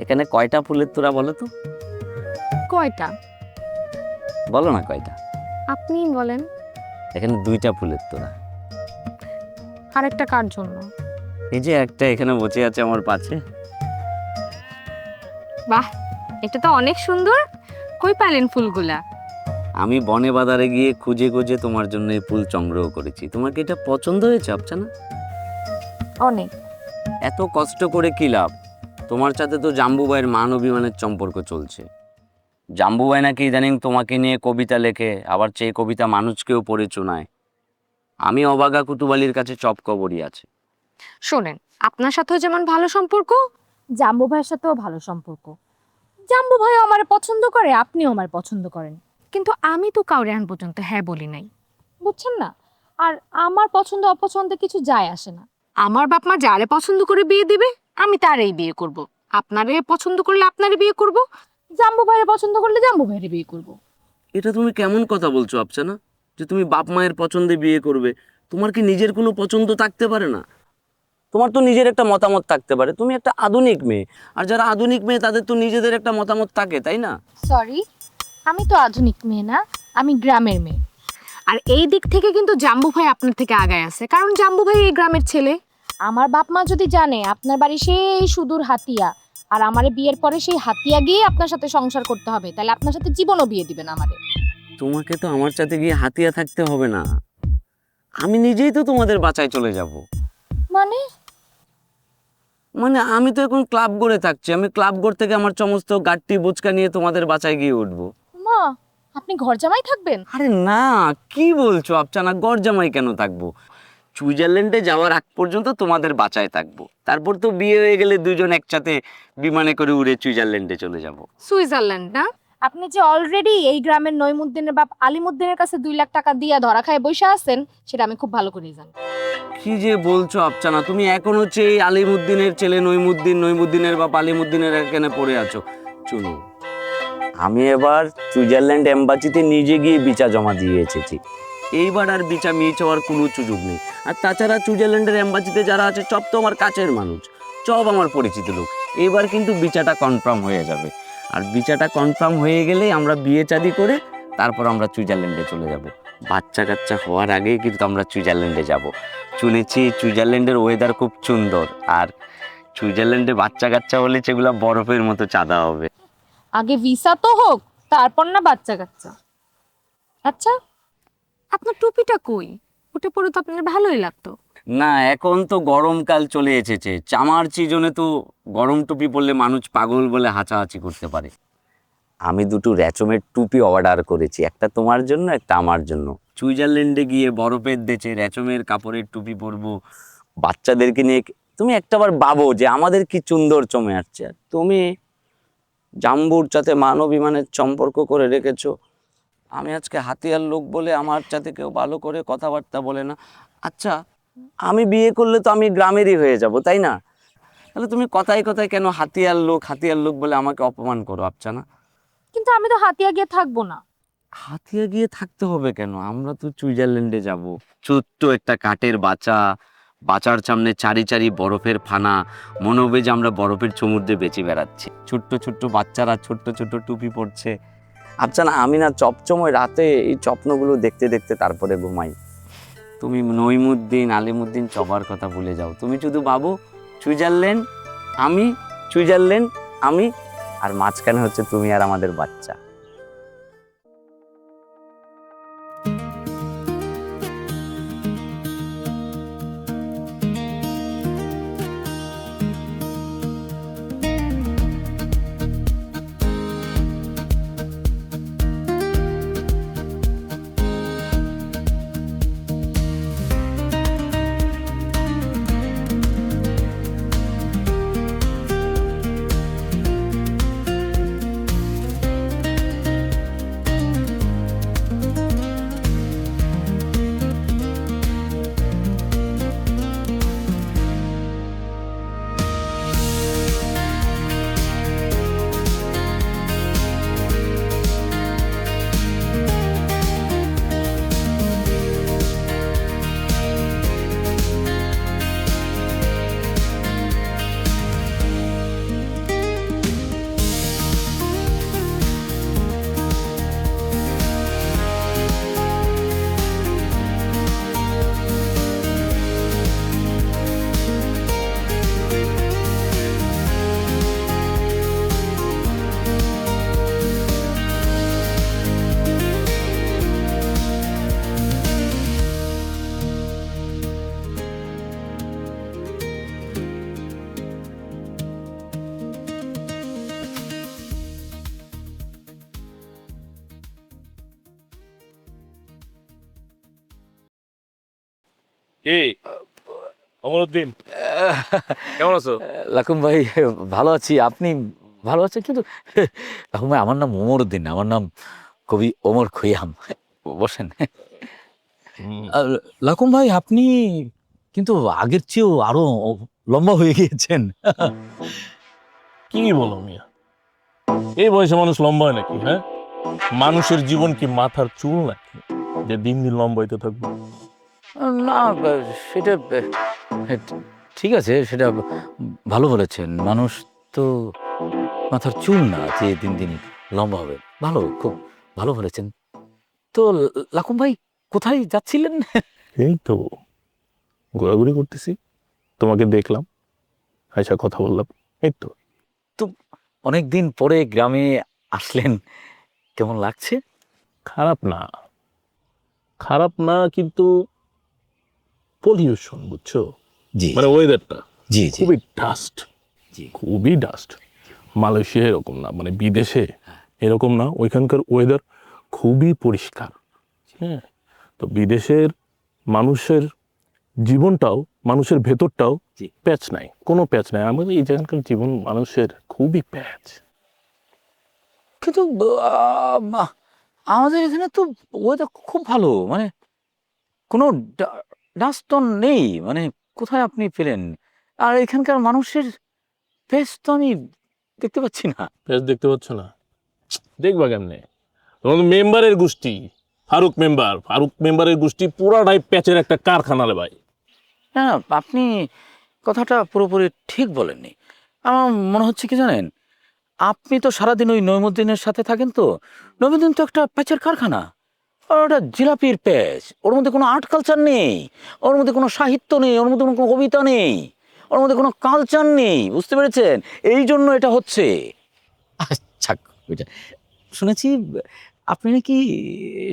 এখানে কয়টা ফুলের তোড়া বলো তো? কয়টা? বলো না কয়টা। আপনিই বলেন। এখানে 2টা ফুলের তোড়া। আরেকটা কার জন্য? এই যে একটা এখানে বসে আছে আমার পাশে। বাহ, এটা তো অনেক সুন্দর। কই পেলেন ফুলগুলা? আমি বনে বাজারে গিয়ে খুঁজে খুঁজে তোমার জন্য এই ফুল সংগ্রহ করেছি। তোমার কি এটা পছন্দ হয়েছে আফসানা? অনেক। এত কষ্ট করে কি লাভ? তোমার সাথে তো জাম্বু ভাইয়ের মান অভিমানের সম্পর্ক চলছে। জাম্বু ভাই নাকি ইদানিং তোমাকে নিয়ে কবিতা লেখে, আবার সেই কবিতা মানুষকেও পড়ে শোনায়। আমি অবাগা কুতুবালির কাছে চপ কবরই আছে। শোনেন, আপনার সাথেও যেমন ভালো সম্পর্ক, জাম্বু ভাইয়ের সাথেও ভালো সম্পর্ক। জাম্বু ভাইও আমারে পছন্দ করে, আপনিও আমার পছন্দ করেন। কিন্তু আমি তো কাউরে এখন পর্যন্ত হ্যাঁ বলি নাই, বুঝছেন না? আর আমার পছন্দ অপছন্দে কিছু যায় আসে না। আমার বাপ মা যারে পছন্দ করে বিয়ে দিবে, আমি তারই বিয়ে করব। আপনারে পছন্দ করলে আপনারই বিয়ে করব, জাম্বু ভাইয়ের পছন্দ করলে জাম্বু ভাইয়ের বিয়ে করব। এটা তুমি কেমন কথা বলছো আফসানা, যে তুমি বাপ মায়ের পছন্দে বিয়ে করবে? তোমার কি নিজের কোনো পছন্দ থাকতে পারে না? তোমার তো নিজের একটা মতামত থাকতে পারে। তুমি একটা আধুনিক মেয়ে, আর যারা আধুনিক মেয়ে তাদের তো নিজেদের একটা মতামত থাকে, তাই না? সরি, আমি তো আধুনিক মেয়ে না, আমি গ্রামের মেয়ে। আর এই দিক থেকে কিন্তু জাম্বু ভাই আপনার থেকে আগায় আছে, কারণ জাম্বু ভাই এই গ্রামের ছেলে। আমার বাপ মা যদি জানে আপনার বাড়ি সেই সুদূর হাতিয়া, আর আমারে বিয়ের পরে সেই হাতিয়া গিয়ে আপনার সাথে সংসার করতে হবে, তাহলে আপনার সাথে জীবনও বিয়ে দিবেন আমারে। তোমাকে তো আমার সাথে গিয়ে হাতিয়া থাকতে হবে না, আমি নিজেই তো তোমাদের বাঁচায় চলে যাব। মানে? মানে আমি তো এখন ক্লাব গড়ে থাকছি, আমি ক্লাব গড় থেকে আমার সমস্ত গাট্টি বোচকা নিয়ে তোমাদের বাঁচায় গিয়ে উঠবো। মা, আপনি ঘর জামাই থাকবেন? আরে না, কি বলছো আফসানা, গড় জামাই কেন থাকবো? সুইজারল্যান্ডে যাওয়ার আগ পর্যন্ত তোমাদের বাঁচায় থাকবো, তারপর তো বিয়ে হয়ে গেলে দুজন একসাথে বিমানে করে উড়ে সুইজারল্যান্ডে চলে যাব। সুইজারল্যান্ড না? আপনি যে অলরেডি এই গ্রামের নইমুদ্দিনের বাপ আলিমুদ্দিনের কাছে 2 লাখ টাকা দিয়া ধরা খায় বসে আছেন, সেটা আমি খুব ভালো করেই জানি। কি যে বলছো আফসানা, তুমি এখন হচ্ছে এই আলিমুদ্দিনের ছেলে নইমুদ্দিন, নইমুদ্দিনের বাপ আলিমুদ্দিনের এখানে পড়ে আছো। চলো, আমি এবার সুইজারল্যান্ড এম্বাসিতে নিজে গিয়ে বিচা জমা দিয়ে এসেছি। এইবার আর বিচা মিস হওয়ার কোনো সুযোগ নেই। আর তাছাড়া সুইজারল্যান্ডের এম্বাসিতে যারা আছে সব তো আমার কাছের মানুষ, সব আমার পরিচিত লোক। এবার কিন্তু বিচাটা কনফার্ম হয়ে যাবে। আর বিচাটা কনফার্ম হয়ে গেলেই আমরা বিয়ে শাদী করে তারপর আমরা সুইজারল্যান্ডে চলে যাব। বাচ্চা কাচ্চা হওয়ার আগেই কিন্তু আমরা সুইজারল্যান্ডে যাব। শুনেছি সুইজারল্যান্ডের ওয়েদার খুব সুন্দর, আর সুইজারল্যান্ডে বাচ্চা কাচ্চা হলে সেগুলো বরফের মতো চাঁদা হবে। আগে ভিসা তো হোক, তারপর না বাচ্চা কাচ্চা। আচ্ছা, আপনার টুপিটা কই? ওটা পরে তো আপনার ভালোই লাগতো। না, এখন তো গরমকাল চলে এসেছে, চামার সিজনে তো গরম টুপি পরলে মানুষ পাগল বলে হাঁচাহাঁচি করতে পারে। আমি 2টো রেচমের টুপি অর্ডার করেছি, একটা তোমার জন্য, একটা আমার জন্য। সুইজারল্যান্ডে গিয়ে বরফের দেশে রেচমের কাপড়ের টুপি পরবো, বাচ্চাদেরকে নিয়ে। তুমি একটাবার ভাবো যে আমাদের কি সুন্দর চমে আসছে, আর তুমি জাম্বুর সাথে মানবিমানের সম্পর্ক করে রেখেছো। আমি আজকে হাতিয়ার লোক বলে আমার সাথে কেউ ভালো করে কথাবার্তা বলে না। আচ্ছা, আমি বিয়ে করলে তো আমি গ্রামেরই হয়ে যাব, তাই না? তাহলে তুমি কথায় কথায় কেন হাতিয়ার লোক বলে আমাকে অপমান করো আফসানা? কিন্তু আমি তো হাতিয়া গিয়ে থাকবো না। হাতিয়া গিয়ে থাকতে হবে কেন? আমরা তো সুইজারল্যান্ডে যাব। ছোট্ট একটা কাঠের বাচ্চা, বাঁচার সামনে চারি চারি বরফের ফানা, মনে হবে যে আমরা বরফের সমুদ্রে বেঁচে বেড়াচ্ছি। ছোট্ট ছোট্ট বাচ্চারা ছোট্ট ছোট্ট টুপি পরছে। আফসানা, আমি না চপচময় রাতে এই স্বপ্নগুলো দেখতে দেখতে তারপরে ঘুমাই। তুমি নইমুদ্দিন আলিমুদ্দিন সবার কথা ভুলে যাও, তুমি শুধু ভাবো সুইজারল্যান্ড, আমি, সুইজারল্যান্ড, আমি, আর মাঝখানে হচ্ছে তুমি আর আমাদের বাচ্চা। এই অমরউদ্দিন, কেমন আছো? লাকুম ভাই, ভালো আছি। আপনি ভালো আছেন? কিন্তু লাকুম ভাই, আমার নাম ওমরউদ্দিন, আমার নাম কবি ওমর খৈয়াম। বসেন। লাকুম ভাই, আপনি কিন্তু আগের চেয়েও আরো লম্বা হয়ে গিয়েছেন। কি বলো মিয়া, এই বয়সে মানুষ লম্বা হয় নাকি? হ্যাঁ, মানুষের জীবন কি মাথার চুল নাকি যে দিন দিন লম্বা হইতে থাকবে? না, সেটা ঠিক আছে, সেটা ভালো বলেছেন। মানুষ তো মাথার চুল না যে দিন দিন লম্বা হবে। ভালো, খুব ভালো বলেছেন। তো লাকুম ভাই, কোথায় যাচ্ছিলেন? এই তো ঘোরাঘুরি করতেছি, তোমাকে দেখলাম, আচ্ছা কথা বললাম, এই তো। তো অনেকদিন পরে গ্রামে আসলেন, কেমন লাগছে? খারাপ না, খারাপ না, কিন্তু পলিউশন, বুঝছো? জি, মানে ওয়েদারটা জি, জি, খুবই ডাস্ট, জি। খুবই ডাস্ট। মালয়েশিয়া এরকম না, মানে বিদেশে এরকম না, ওইখানকার ওয়েদার খুবই পরিষ্কার। হ্যাঁ, তো বিদেশের মানুষের জীবনটাও, মানুষের ভেতরটাও জি। প্যাচ নাই, কোনো প্যাচ নাই। আমাদের এই জায়গাকার জীবন মানুষের খুবই প্যাচ। কিন্তু আমাদের এখানে তো ওয়েদার খুব ভালো, মানে কোনো ডাস্ট তো নেই। মানে কোথায় আপনি পেলেন? আর এখানকার মানুষের ফেস তো আমি দেখতে পাচ্ছি না। প্যাচ দেখতে পাচ্ছ না? দেখবা কেমনে? তোমাদের মেম্বারের গোষ্ঠী, ফারুক মেম্বারের গোষ্ঠী পুরাটাই প্যাচের একটা কারখানা রে ভাই। না, আপনি কথাটা পুরোপুরি ঠিক বলেননি। আমার মনে হচ্ছে কি জানেন, আপনি তো সারাদিন ওই নইমুদ্দিনের সাথে থাকেন। তো নইমুদ্দিন তো একটা প্যাচের কারখানা। আর ওটা জিলাপির প্যাচ, ওর মধ্যে কোনো আর্ট কালচার নেই, ওর মধ্যে কোনো সাহিত্য নেই, ওর মধ্যে কোনো কবিতা নেই, ওর মধ্যে কোনো কালচার নেই। বুঝতে পেরেছেন? এই জন্য এটা হচ্ছে। আচ্ছা, ওইটা শুনেছি আপনি নাকি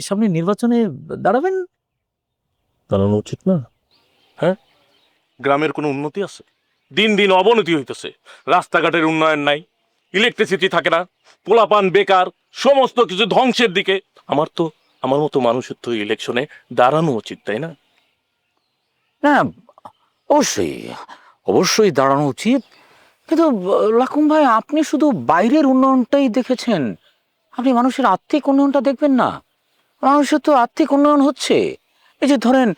সামনে নির্বাচনে দাঁড়াবেন। দাঁড়ানো উচিত না? হ্যাঁ, গ্রামের কোনো উন্নতি আছে? দিন দিন অবনতি হইতেছে। রাস্তাঘাটের উন্নয়ন নাই, ইলেকট্রিসিটি থাকে না, পোলাপান বেকার, সমস্ত কিছু ধ্বংসের দিকে। আমার মতো মানুষের তো ইলেকশনে দাঁড়ানো উচিত, তাই না? হ্যাঁ, অবশ্যই, অবশ্যই দাঁড়ানো উচিত। কিন্তু লাকুম ভাই, আপনি শুধু বাইরের উন্নয়নটাই দেখেছেন, আপনি মানুষের আর্থিক উন্নয়নটা দেখবেন না। মানুষের তো আর্থিক উন্নয়ন হচ্ছে। এই যে ধরেন,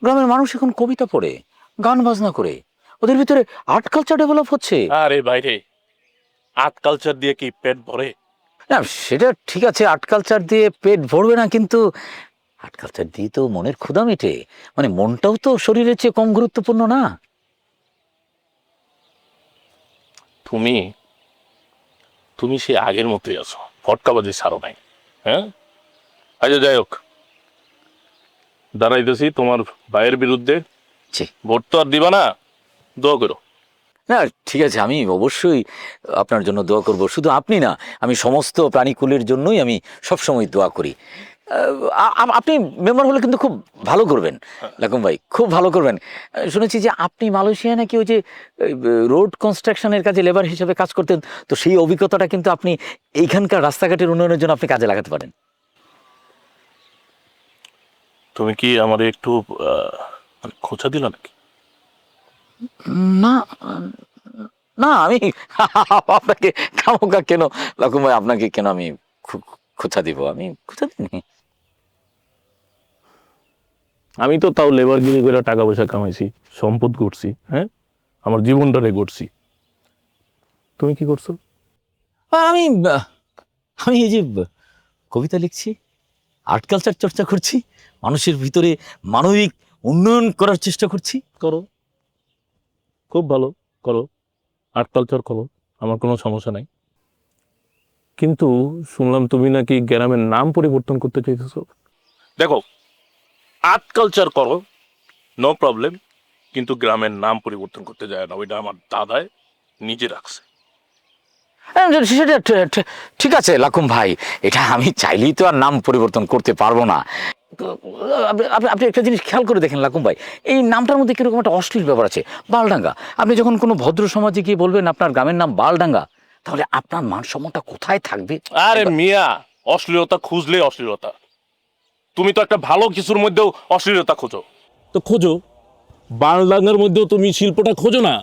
গ্রামের মানুষ এখন কবিতা পড়ে, গান বাজনা করে, ওদের ভিতরে আর্ট কালচার ডেভেলপ হচ্ছে। আরে বাইরে, আর্ট কালচার দিয়ে কি পেট ভরে? না, সেটা ঠিক আছে, আর্ট কালচার দিয়ে পেট ভরবে না, কিন্তু আর্ট কালচার দিয়ে তো মনের ক্ষুধা মেটে। মানে মনটাও তো শরীরের চেয়ে কম গুরুত্বপূর্ণ না। তুমি তুমি সে আগের মতোই আছো, ফটকাবাজি ছাড়ো নাই। হ্যাঁ, আচ্ছা যাই হোক, দাঁড়াইতেছি তোমার ভাইয়ের বিরুদ্ধে। ছি। ভোট তো আর দিবা না, দোয়া করো। না, ঠিক আছে, আমি অবশ্যই আপনার জন্য দোয়া করব। শুধু আপনি না, আমি সমস্ত প্রাণীকুলের জন্যই আমি সবসময় দোয়া করি। আপনি মেম্বার হলে কিন্তু খুব ভালো করবেন লাকুম ভাই, খুব ভালো করবেন। শুনেছি যে আপনি মালয়েশিয়া নাকি ওই যে রোড কনস্ট্রাকশনের কাজে লেবার হিসেবে কাজ করতেন। তো সেই অভিজ্ঞতাটা কিন্তু আপনি এইখানকার রাস্তাঘাটের উন্নয়নের জন্য আপনি কাজে লাগাতে পারেন। তুমি কি আমার একটু মানে খোঁচা দিলা নাকি? না, না, আমি আপনাকে খামোকা কেন লাকুম ভাই, আপনাকে কেন আমি খোঁচা দিব? আমি খোঁচা দিইনি। আমি তো তাও লেবারগিরি করে টাকা পয়সা কামাইছি, সম্পদ করছি, হ্যাঁ, আমার জীবনটারে গড়ছি। তুমি কি করছো? আমি আমি এই যে কবিতা লিখছি, আর্ট কালচার চর্চা করছি, মানুষের ভিতরে মানবিক উন্নয়ন করার চেষ্টা করছি। করো, খুব ভালো, করো, আর্ট কালচার করো, আমার কোনো সমস্যা নাই। কিন্তু শুনলাম তুমি নাকি গ্রামের নাম পরিবর্তন করতে চাইতেছো। দেখো, আর্ট কালচার করো, নো প্রবলেম, কিন্তু গ্রামের নাম পরিবর্তন করতে যায় না, ওইটা আমার দাদায় নিজে রাখছে। সেটা ঠিক আছে লাকুম ভাই, এটা আমি চাইলেই তো আর নাম পরিবর্তন করতে পারবো না। তো, আপনি একটা জিনিস খেয়াল করে দেখেন লাকুম ভাই, এই নামটার মধ্যে কিরকম একটা অশ্লীল ব্যাপার আছে। বালডাঙ্গা, আপনি যখন কোনো ভদ্র সমাজে গিয়ে বলবেন আপনার গ্রামের নাম বালডাঙ্গা, তাহলে আপনার মান সম্মানটা কোথায় থাকবে? আরে মিয়া, অশ্লীলতা খুঁজলে অশ্লীলতা। তুমি তো একটা ভালো কিছুর মধ্যেও অশ্লীলতা খোঁজো, তো খোঁজো, বারডাঙ্গার মধ্যেও তুমি শিল্পটা খোঁজো না?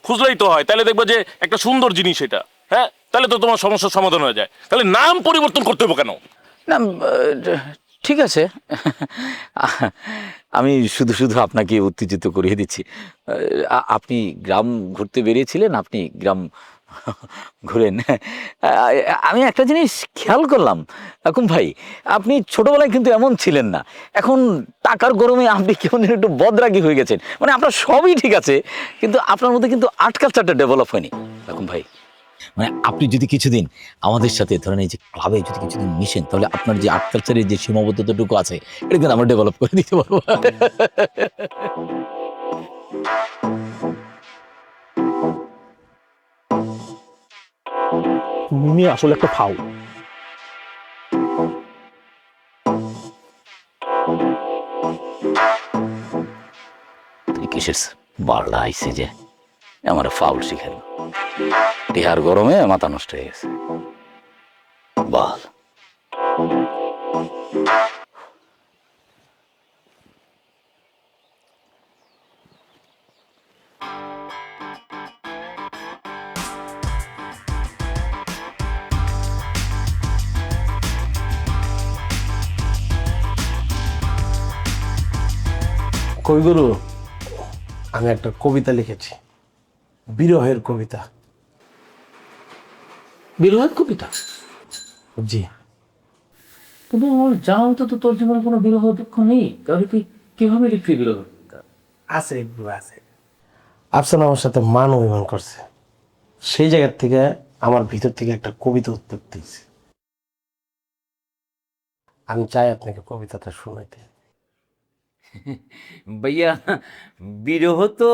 খুঁজলেই তো হয়, তাহলে দেখবে যে একটা সুন্দর জিনিস এটা। হ্যাঁ, তাহলে তো তোমার সমস্যার সমাধান হয়ে যায়। তাহলে নাম পরিবর্তন করতে হবে কেন? না ঠিক আছে, আমি শুধু শুধু আপনাকে উত্তেজিত করিয়ে দিচ্ছি। আপনি গ্রাম ঘুরতে বেরিয়েছিলেন, আপনি গ্রাম ঘুরেন। আমি একটা জিনিস খেয়াল করলাম এখন ভাই, আপনি ছোটবেলায় কিন্তু এমন ছিলেন না। এখন টাকার গরমে আপনি কেমন যেন একটু বদরাগী হয়ে গেছেন। মানে আপনার সবই ঠিক আছে, কিন্তু আপনার মধ্যে কিন্তু আর্ট কালচারটা ডেভেলপ হয়নি এখন ভাই। মানে আপনি যদি কিছুদিন আমাদের সাথে ধরেন এই যে ক্লাবে যদি কিছুদিন মিশেন, তাহলে আপনার যে আর্ট কালচারের যে সীমাবদ্ধতাটুকু আছে এটা কিন্তু আমরা ডেভেলপ করে দিতে পারবো। তুমি আসলে একটা ফাউল। তুই কিসের বারলা আইসে যে আমার ফাউল শিখালো? টিহার গরমে মাথা নষ্ট হয়ে গেছে। বল। কবিগুরু, আমি একটা কবিতা লিখেছি, বিরহের কবিতা। বিরোধ কবিতা? জি। কিন্তু আমার জানা মতো তো তোর জীবনে কোনো বিরহ দুঃখ নেই, তাহলে তুই কিভাবে লিখবি বিরহ? আছে একটু আছে। আফসান আমার সাথে মান অভিমান করছে, সেই জায়গার থেকে আমার ভিতর থেকে একটা কবিতা উৎপত্তি হয়েছে। আমি চাই আপনাকে কবিতাটা শোনাইতে। ভাইয়া, বিরহ তো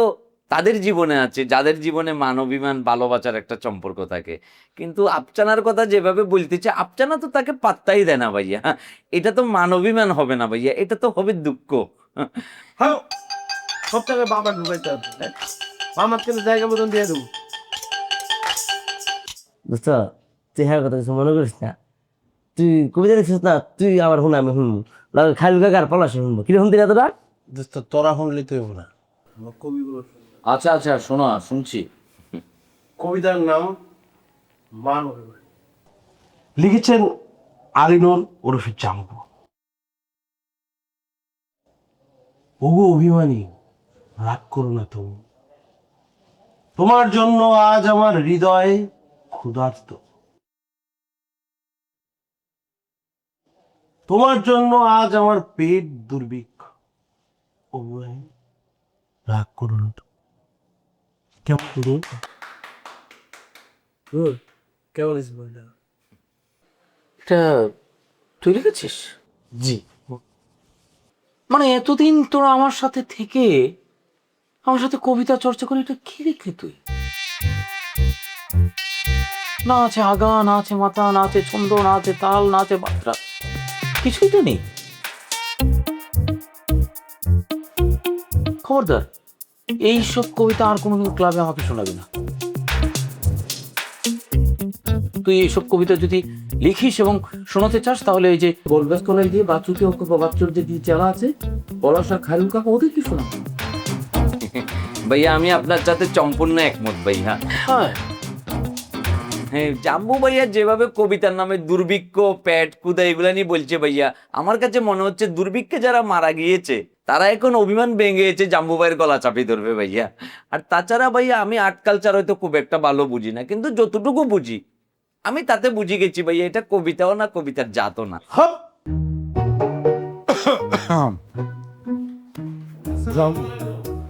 তাদের জীবনে আছে যাদের জীবনে মানবিমান ভালোবাসার একটা সম্পর্ক থাকে, কিন্তু আফসানার কথা যেভাবে বলতেছে, আফসানা তো তাকে পাত্তাই দেয় না ভাইয়া। এটা তো মানবিমান হবে না ভাইয়া, এটা তো হবে দুঃখ। হ্যাঁ, সব জায়গায় বাবা ঢুকাইতে হবে, আমার কিন্তু জায়গা মতন দিয়ে দেবো। দোস্ত, তুই হ্যাঁ কথা কিছু মনে করিস না। তুই কবিতা লিখছিস না, তুই আবার শুন, আমি শুনবো। খালি কাকার পলাশে শুনবো। কিরকম দিন এতটা? দোস্ত, তোরা শুনলে তো হবো না, আমার কবিগুলো শুনবো। আচ্ছা আচ্ছা, শোনো, শুনছি। কবিতার নাম মান অভিমান, লিখেছেন আলিনুর ওরফে জাম্বু। ওগো অভিমানী, রাগ করো না তুমি, তোমার জন্য আজ আমার হৃদয় ক্ষুধার্ত। তোমার জন্য আজ আমার পেট দুর্ভিক্ষ। অভিমানী, রাগ করো না তুমি। কেমন কেমন বলটা? এটা তুই লিখেছিস? জি। মানে এতদিন তোরা আমার সাথে থেকে আমার সাথে কবিতা চর্চা করে এটা কি লিখলি তুই? না আছে আগা, না আছে মাথা, না আছে ছন্দ, না আছে তাল, না আছে মাত্রা, কিছুই তো নেই। খবরদার এইসব কবিতা আর কোনোদিন ক্লাবে আমাকে শোনাবি না। তুই এইসব কবিতা যদি লিখিস এবং শোনাতে চাস, তাহলে এই যে বলগাছ কলাই দিয়ে বাচ্চুকে অক্ষ বা বাচ্চুর যে চালা আছে, পলাশা খায়রুল কাকা, ওদের কি শোনা? ভাইয়া, আমি আপনার সাথে সম্পূর্ণ একমত ভাইয়া। হ্যাঁ, হ্যাঁ, জাম্বু ভাইয়া যেভাবে কবিতার নামে দুর্ভিক্ষ, পেট ক্ষুধা এগুলা নিয়ে বলছে ভাইয়া, আমার কাছে মনে হচ্ছে দুর্ভিক্ষে যারা মারা গিয়েছে তারা এখন অভিমান ভেঙে গেছে, জাম্বু ভাইয়ের গলা চাপিয়ে ধরবে ভাইয়া। আর তাছাড়া ভাইয়া, আমি আর্ট কালচার হয়তো খুব একটা ভালো বুঝি না, কিন্তু যতটুকু বুঝি আমি তাতে বুঝে গেছি ভাইয়া, এটা কবিতাও না, কবিতার জাতও না।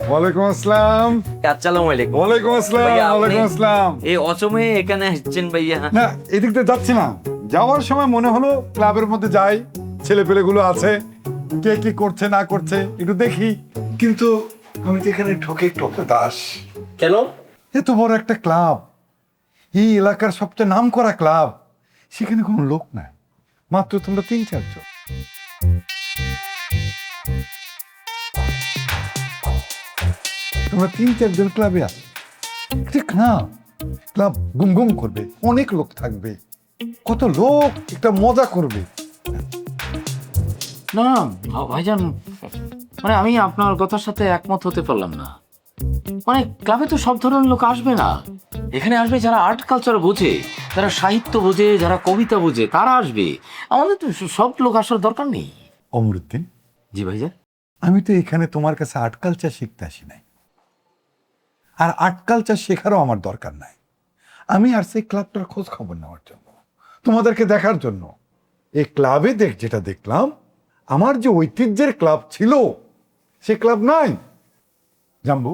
ওয়ালাইকুম আসসালাম। আসসালামু আলাইকুম। ওয়ালাইকুম আসসালাম। ভাইয়া, আপনি ওয়ালাইকুম আসসালাম। এই অসময়ে এখানে আসছেন ভাইয়া? না, এদিক দিয়ে যাচ্ছি না, যাওয়ার সময় মনে হলো ক্লাবের মধ্যে যাই, ছেলে পেলেগুলো আছে, কে কি করছে না করছে একটু দেখি। কিন্তু আমি তো এখানে ঠকে ঠকে দাস। কেন? এত বড় একটা ক্লাব, এই এলাকার সবচেয়ে নাম করা ক্লাব, সেখানে কোনো লোক নাই, মাত্র তোমরা 3-4 জন। তোমরা 3-4 জন ক্লাবে আছো, একটা ক্লাব, ক্লাব গুমগুম করবে, অনেক লোক থাকবে, কত লোক একটা মজা করবে। না ভাইজান, মানে আমি আপনার কথার সাথে একমত হতে পারলাম না। মানে ক্লাবে তো সব ধরনের লোক আসবে না, এখানে আসবে যারা আর্ট কালচার বোঝে, যারা সাহিত্য বোঝে, যারা কবিতা বোঝে, তারা আসবে। আমাদের তো সব লোক আসার দরকার নেই। অমরুদ্দিন, জি ভাইজান। আমি তো এখানে তোমার কাছে আর্ট কালচার শিখতে আসি নাই, আর আর্ট কালচার শেখারও আমার দরকার নাই। আমি আর সেই ক্লাবটার খোঁজ খবর নেওয়ার জন্য, তোমাদেরকে দেখার জন্য। এই ক্লাবে যেটা দেখলাম, আমার যে ঐতিহ্যের ক্লাব ছিল সে ক্লাব নাই। জাম্বু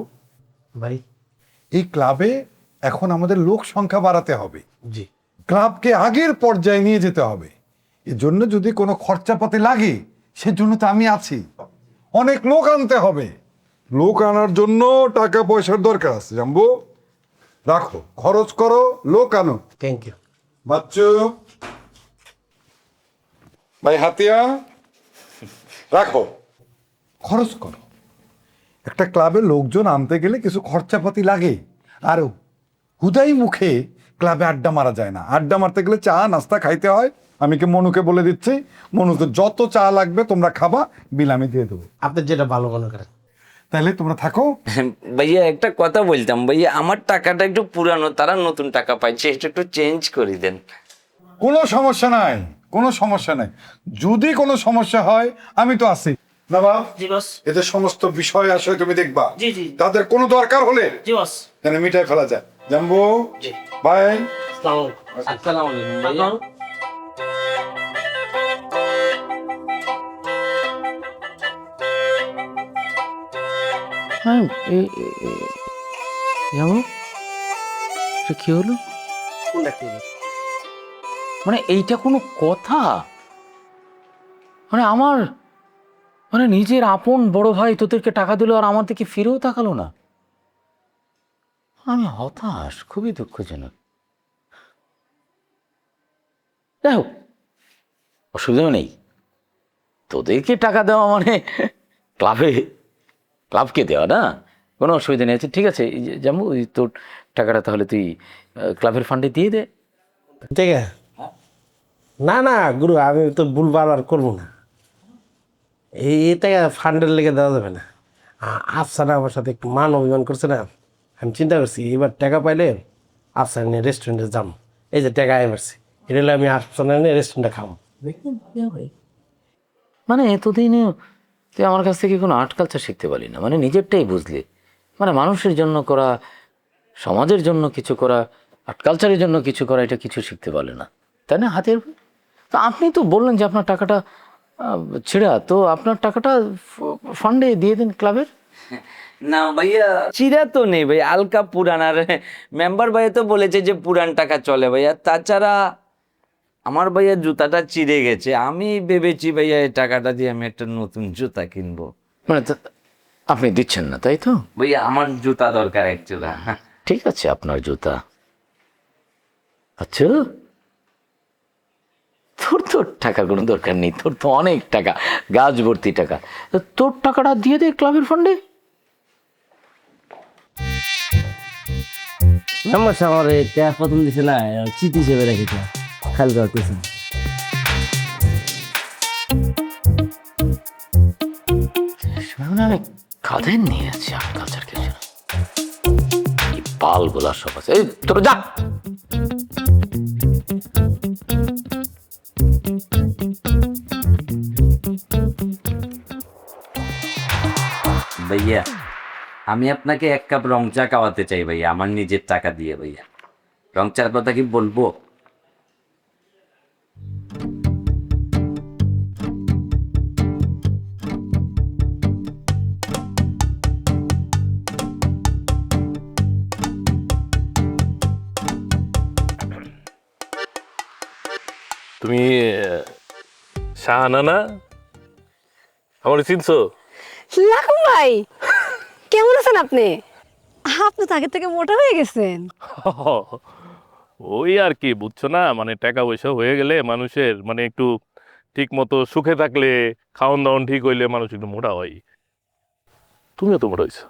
ভাই। এই ক্লাবে এখন আমাদের লোক সংখ্যা বাড়াতে হবে, জি। ক্লাবকে আগের পর্যায়ে নিয়ে যেতে হবে। এর জন্য যদি কোনো খরচাপাতি লাগে সেজন্য তো আমি আছি। অনেক লোক আনতে হবে, লোক আনার জন্য টাকা পয়সার দরকার আছে। জাম্বু, রাখো, খরচ করো, লোক আনো। Thank you. বাচ্চু ভাই, হাতিয়া, রাখো, খরচ করো। একটা ক্লাবে লোকজন আনতে গেলে কিছু খরচাপাতি লাগে। আর হুদাই মুখে ক্লাবে আড্ডা মারা যায় না। আড্ডা মারতে গেলে চা নাস্তা খাইতে হয়। আমি কি মনুকে বলে দিচ্ছি, মনুকে যত চা লাগবে তোমরা খাবা, বিল আমি দিয়ে দেবো। আপনি যেটা ভালো মনে করেন। তাহলে তোমরা থাকো। ভাইয়া একটা কথা বলতাম ভাইয়া, আমার টাকাটা একটু পুরানো, তারা নতুন টাকা পাইছে, এটা একটু চেঞ্জ করে দেন। কোনো সমস্যা নাই, কোনো সমস্যা নাই। যদি কোনো সমস্যা হয় আমি তো আছি। না বাবা, জি বস। এদের সমস্ত বিষয় আসলে তুমি দেখবা। জি জি। তাদের কোনো দরকার হলে জি বস। যেন মিটাই ফেলা যায়। জাম্বু, জি। বাই। আসসালামু আলাইকুম ভাইয়া। হ্যাঁ, কি হলো? মানে এইটা কোনো কথা? মানে আমার, মানে নিজের আপন বড় ভাই তোদেরকে টাকা দিল আর আমার দিকে ফিরেও তাকালো না। আমি হতাশ, খুবই দুঃখজনক। যাই হোক, অসুবিধাও নেই। তোদেরকে টাকা দেওয়া মানে ক্লাবকে দেওয়া না, কোনো অসুবিধা নেই। আচ্ছা ঠিক আছে, যেমন ওই তোর টাকাটা তাহলে তুই ক্লাবের ফান্ডে দিয়ে দে। ঠিক আছে। না না গুরু, আমি তো ভুলবার আর করবো না। এটা ফান্ডের লেগে দেওয়া যাবে না। আফসানা আমার সাথে একটু মান অভিমান করছে না, আমি চিন্তা করছি এবার টাকা পাইলে আফসানা নিয়ে রেস্টুরেন্টে যাবো। এই যে টাকা আয় পারছি, এটা হলে আমি আফসানা নিয়ে রেস্টুরেন্টে খাবো। মানে এতদিন তুই আমার কাছ থেকে কোনো আর্ট কালচার শিখতে পারলি না, মানে নিজেরটাই বুঝলি। মানে মানুষের জন্য করা, সমাজের জন্য কিছু করা, আর্ট কালচারের জন্য কিছু করা, এটা কিছু শিখতে পারলে না, তাই না? হাতের তো আপনি তো বললেন যে আপনার টাকাটা ছেঁড়া, তো আপনার টাকাটা ফান্ডে দিয়ে দিন ক্লাবের। না ভাইয়া, চিরা তো নেই ভাই, আলকা পুরান। আর মেম্বার ভাইয়া তো বলেছে যে পুরান টাকা চলে ভাইয়া। তাছাড়া আমার ভাইয়া জুতাটা চিড়ে গেছে, আমি ভেবেছি ভাইয়া এই টাকাটা দিয়ে আমি একটা নতুন জুতা কিনবো। মানে আপনি দিচ্ছেন না, তাই তো? ভাইয়া আমার জুতা দরকার এক জোড়া। ঠিক আছে, আপনার জুতা। আচ্ছা, তোর টাকার কোনো দরকার নেই, তোর তো অনেক টাকা, গাছ ভর্তি টাকা। তোর টাকাটা দিয়ে দে ক্লাবের ফান্ডে। আমার আমার ট্যাপ প্রথম দিছে না, চিঠি হিসেবে রেখেছে, খেয়াল করতেছে। আমি কাঁধে নিয়ে আছি আর্ট কালচার কিছু, পাল গোলা সব আছে। এই তোর যা। ভাইয়া আমি আপনাকে এক কাপ রং চা খাওয়াতে চাই ভাইয়া, আমার নিজের টাকা দিয়ে ভাইয়া। রং চার কথা কি বলবো? তুমি শাহানা না? আমার চিনছো? লাখু ভাই, কেমন আছেন আপনি? আপনি তো আগের থেকে মোটা হয়ে গেছেন। ওই আর কি, বুঝছো না, মানে টাকা পয়সা হয়ে গেলে মানুষের মানে একটু ঠিক মতো সুখে থাকলে, খাওয়ান দাওয়ান ঠিক হইলে মানুষ একটু মোটা হয়। তুমিও তো মোটা হয়েছো।